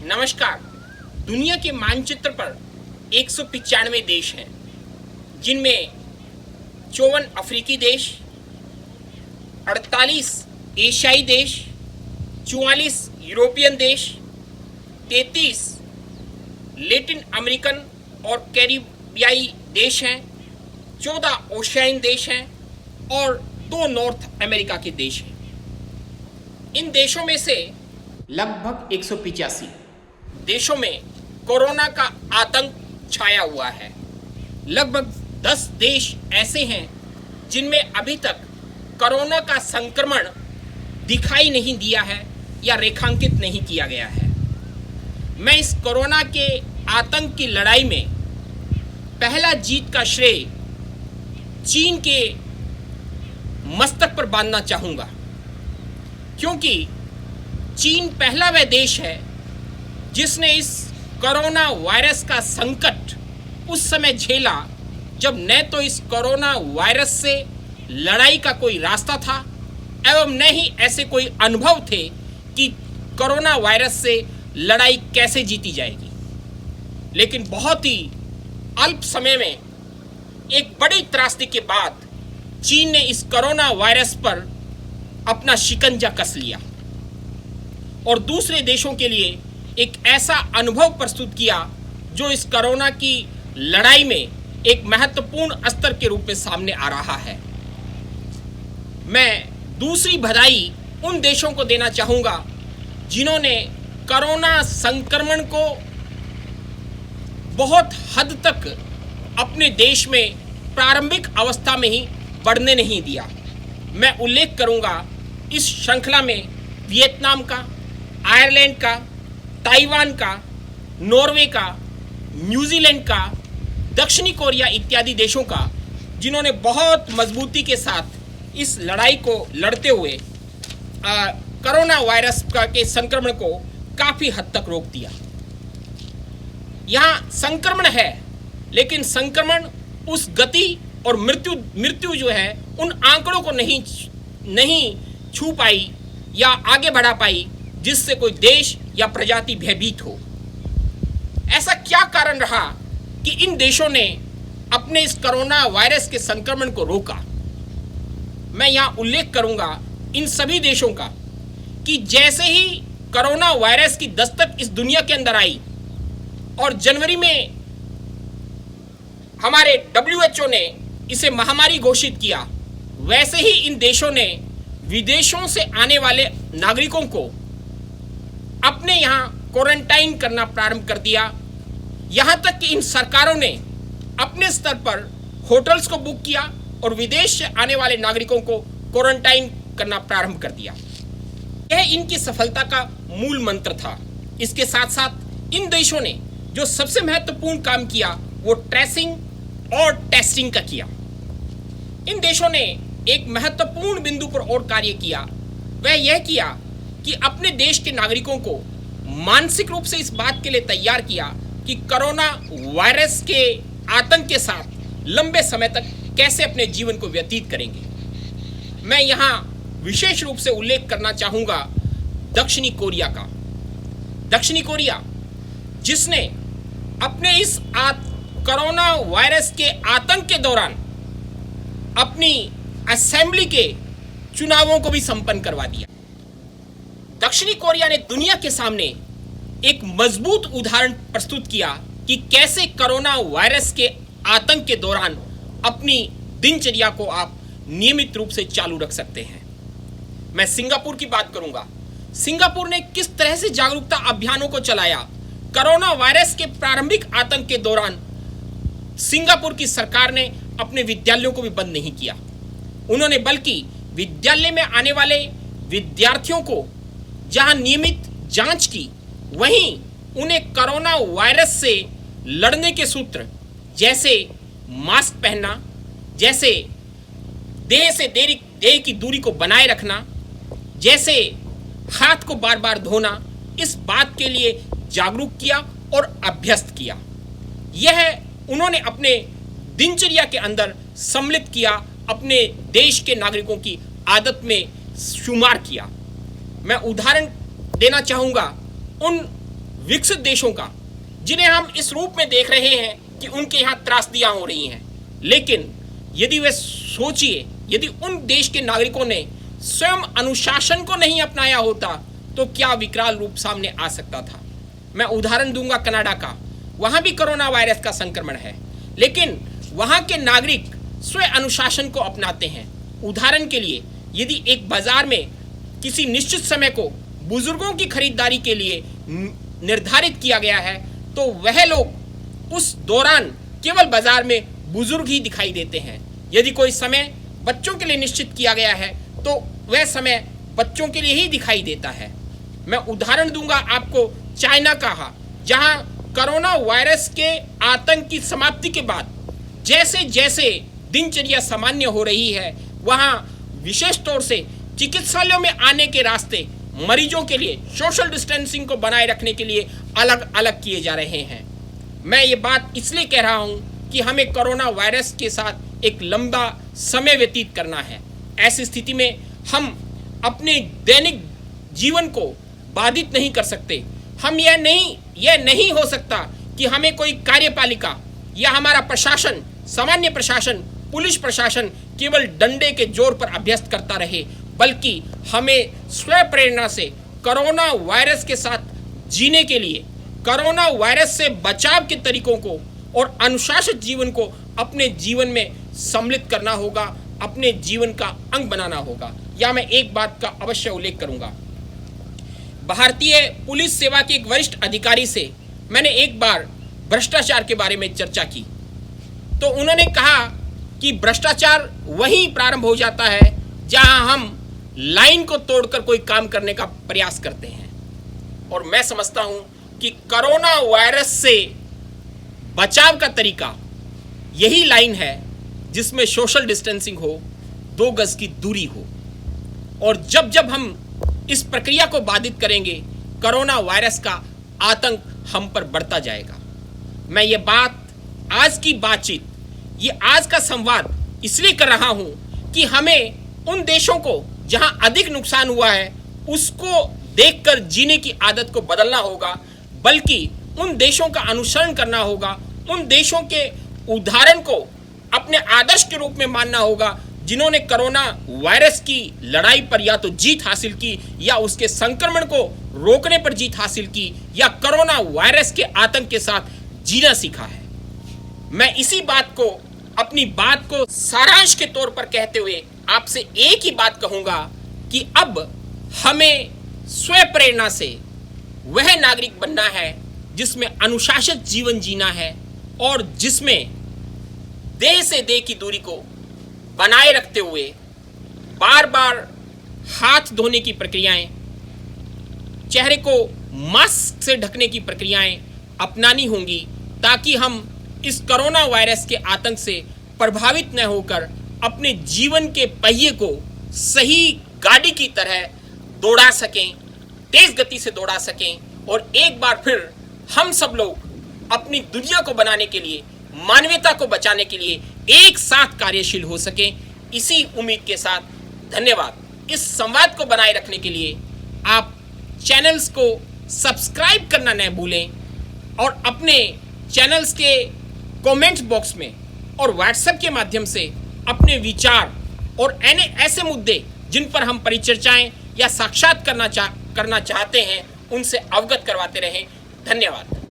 नमस्कार। दुनिया के मानचित्र पर 195 देश हैं, जिनमें 54 अफ्रीकी देश, 48 एशियाई देश, 44 यूरोपियन देश, 33 लैटिन अमेरिकन और कैरिबियाई देश हैं, 14 ओशियान देश हैं और 2 नॉर्थ अमेरिका के देश हैं। इन देशों में से लगभग 185 देशों में कोरोना का आतंक छाया हुआ है। लगभग 10 देश ऐसे हैं जिनमें अभी तक कोरोना का संक्रमण दिखाई नहीं दिया है या रेखांकित नहीं किया गया है। मैं इस कोरोना के आतंक की लड़ाई में पहला जीत का श्रेय चीन के मस्तक पर बांधना चाहूँगा, क्योंकि चीन पहला वह देश है जिसने इस कोरोना वायरस का संकट उस समय झेला जब न तो इस कोरोना वायरस से लड़ाई का कोई रास्ता था एवं न ही ऐसे कोई अनुभव थे कि कोरोना वायरस से लड़ाई कैसे जीती जाएगी। लेकिन बहुत ही अल्प समय में एक बड़ी त्रासदी के बाद चीन ने इस कोरोना वायरस पर अपना शिकंजा कस लिया और दूसरे देशों के लिए एक ऐसा अनुभव प्रस्तुत किया जो इस कोरोना की लड़ाई में एक महत्वपूर्ण स्तर के रूप में सामने आ रहा है। मैं दूसरी बधाई उन देशों को देना चाहूँगा जिन्होंने कोरोना संक्रमण को बहुत हद तक अपने देश में प्रारंभिक अवस्था में ही बढ़ने नहीं दिया। मैं उल्लेख करूँगा इस श्रृंखला में वियतनाम का, आयरलैंड का, ताइवान का, नॉर्वे का, न्यूजीलैंड का, दक्षिणी कोरिया इत्यादि देशों का, जिन्होंने बहुत मजबूती के साथ इस लड़ाई को लड़ते हुए कोरोना वायरस के संक्रमण को काफ़ी हद तक रोक दिया। यहाँ संक्रमण है, लेकिन संक्रमण उस गति और मृत्यु जो है उन आंकड़ों को नहीं छू पाई या आगे बढ़ा पाई जिससे कोई देश या प्रजाति भयभीत हो। ऐसा क्या कारण रहा कि इन देशों ने अपने इस कोरोना वायरस के संक्रमण को रोका? मैं यहाँ उल्लेख करूँगा इन सभी देशों का कि जैसे ही कोरोना वायरस की दस्तक इस दुनिया के अंदर आई और जनवरी में हमारे WHO ने इसे महामारी घोषित किया, वैसे ही इन देशों ने विदेशों से आने वाले नागरिकों को अपने यहाँ क्वारंटाइन करना प्रारंभ कर दिया। यहाँ तक कि इन सरकारों ने अपने स्तर पर होटल्स को बुक किया और विदेश से आने वाले नागरिकों को क्वारंटाइन करना प्रारंभ कर दिया। यह इनकी सफलता का मूल मंत्र था। इसके साथ साथ इन देशों ने जो सबसे महत्वपूर्ण काम किया वो ट्रेसिंग और टेस्टिंग का किया। इन देशों ने एक महत्वपूर्ण बिंदु पर और कार्य किया, वह यह किया कि अपने देश के नागरिकों को मानसिक रूप से इस बात के लिए तैयार किया कि कोरोना वायरस के आतंक के साथ लंबे समय तक कैसे अपने जीवन को व्यतीत करेंगे। मैं यहाँ विशेष रूप से उल्लेख करना चाहूँगा दक्षिणी कोरिया का। दक्षिणी कोरिया जिसने अपने इस कोरोना वायरस के आतंक के दौरान अपनी असेंबली के चुनावों को भी संपन्न करवा दिया। दक्षिणी कोरिया ने दुनिया के सामने एक मजबूत उदाहरण प्रस्तुत किया कि कैसे कोरोना वायरस के आतंक के दौरान अपनी दिनचर्या को आप नियमित रूप से चालू रख सकते हैं। मैं सिंगापुर की बात करूंगा। सिंगापुर ने किस तरह से जागरूकता अभियानों को चलाया। कोरोना वायरस के प्रारंभिक आतंक के दौरान सिंगापुर की सरकार ने अपने विद्यालयों को भी बंद नहीं किया। उन्होंने बल्कि विद्यालय में आने वाले विद्यार्थियों को जहां नियमित जांच की, वहीं उन्हें कोरोना वायरस से लड़ने के सूत्र जैसे मास्क पहनना, जैसे देह से देह की दूरी को बनाए रखना, जैसे हाथ को बार बार धोना, इस बात के लिए जागरूक किया और अभ्यस्त किया। यह उन्होंने अपने दिनचर्या के अंदर सम्मिलित किया, अपने देश के नागरिकों की आदत में शुमार किया। मैं उदाहरण देना चाहूँगा उन विकसित देशों का, जिन्हें हम इस रूप में देख रहे हैं कि उनके यहाँ त्रासदियां हो रही हैं। लेकिन यदि वे सोचिए, यदि उन देश के नागरिकों ने स्वयं अनुशासन को नहीं अपनाया होता तो क्या विकराल रूप सामने आ सकता था। मैं उदाहरण दूंगा कनाडा का। वहां भी कोरोना वायरस का संक्रमण है, लेकिन वहां के नागरिक स्वयं अनुशासन को अपनाते हैं। उदाहरण के लिए, यदि एक बाजार में किसी निश्चित समय को बुजुर्गों की खरीदारी के लिए निर्धारित किया गया है, तो वह लोग उस दौरान केवल बाजार में बुजुर्ग ही दिखाई देते हैं। यदि कोई समय बच्चों के लिए निश्चित किया गया है तो वह समय बच्चों के लिए ही दिखाई देता है। मैं उदाहरण दूंगा आपको चाइना का, जहां कोरोना वायरस के आतंक की समाप्ति के बाद जैसे जैसे दिनचर्या सामान्य हो रही है, वहां विशेष तौर से चिकित्सालयों में आने के रास्ते मरीजों के लिए सोशल डिस्टेंसिंग को बनाए रखने के लिए अलग अलग किए जा रहे हैं। मैं ये बात इसलिए कह रहा हूं कि हमें कोरोना वायरस के साथ एक लंबा समय व्यतीत करना है। ऐसी स्थिति में हम अपने दैनिक जीवन को बाधित नहीं कर सकते। हम यह नहीं हो सकता कि हमें कोई कार्यपालिका या हमारा प्रशासन, सामान्य प्रशासन, पुलिस प्रशासन केवल डंडे के जोर पर अभ्यस्त करता रहे, बल्कि हमें स्वयं प्रेरणा से कोरोना वायरस के साथ जीने के लिए, कोरोना वायरस से बचाव के तरीकों को और अनुशासित जीवन को अपने जीवन में सम्मिलित करना होगा, अपने जीवन का अंग बनाना होगा। या मैं एक बात का अवश्य उल्लेख करूंगा। भारतीय पुलिस सेवा के एक वरिष्ठ अधिकारी से मैंने एक बार भ्रष्टाचार के बारे में चर्चा की, तो उन्होंने कहा कि भ्रष्टाचार वहीं प्रारंभ हो जाता है जहां हम लाइन को तोड़कर कोई काम करने का प्रयास करते हैं। और मैं समझता हूं कि कोरोना वायरस से बचाव का तरीका यही लाइन है जिसमें सोशल डिस्टेंसिंग हो, 2 गज की दूरी हो। और जब जब हम इस प्रक्रिया को बाधित करेंगे, कोरोना वायरस का आतंक हम पर बढ़ता जाएगा। मैं ये बात, आज की बातचीत, ये आज का संवाद इसलिए कर रहा हूं कि हमें उन देशों को जहां अधिक नुकसान हुआ है उसको देखकर जीने की आदत को बदलना होगा, बल्कि उन देशों का अनुसरण करना होगा, उन देशों के उदाहरण को अपने आदर्श के रूप में मानना होगा जिन्होंने कोरोना वायरस की लड़ाई पर या तो जीत हासिल की, या उसके संक्रमण को रोकने पर जीत हासिल की, या कोरोना वायरस के आतंक के साथ जीना सीखा है। मैं इसी बात को, अपनी बात को सारांश के तौर पर कहते हुए आपसे एक ही बात कहूंगा कि अब हमें स्वयं प्रेरणा से वह नागरिक बनना है जिसमें अनुशासित जीवन जीना है और जिसमें देह से देह की दूरी को बनाए रखते हुए बार बार हाथ धोने की प्रक्रियाएं, चेहरे को मास्क से ढकने की प्रक्रियाएं अपनानी होंगी, ताकि हम इस कोरोना वायरस के आतंक से प्रभावित न होकर अपने जीवन के पहिए को सही गाड़ी की तरह दौड़ा सकें, तेज गति से दौड़ा सकें, और एक बार फिर हम सब लोग अपनी दुनिया को बनाने के लिए, मानवता को बचाने के लिए एक साथ कार्यशील हो सकें। इसी उम्मीद के साथ धन्यवाद। इस संवाद को बनाए रखने के लिए आप चैनल्स को सब्सक्राइब करना न भूलें और अपने चैनल्स के कमेंट्स बॉक्स में और व्हाट्सएप के माध्यम से अपने विचार और ऐसे मुद्दे जिन पर हम परिचर्चाएं या साक्षात करना चाहते हैं उनसे अवगत करवाते रहें। धन्यवाद।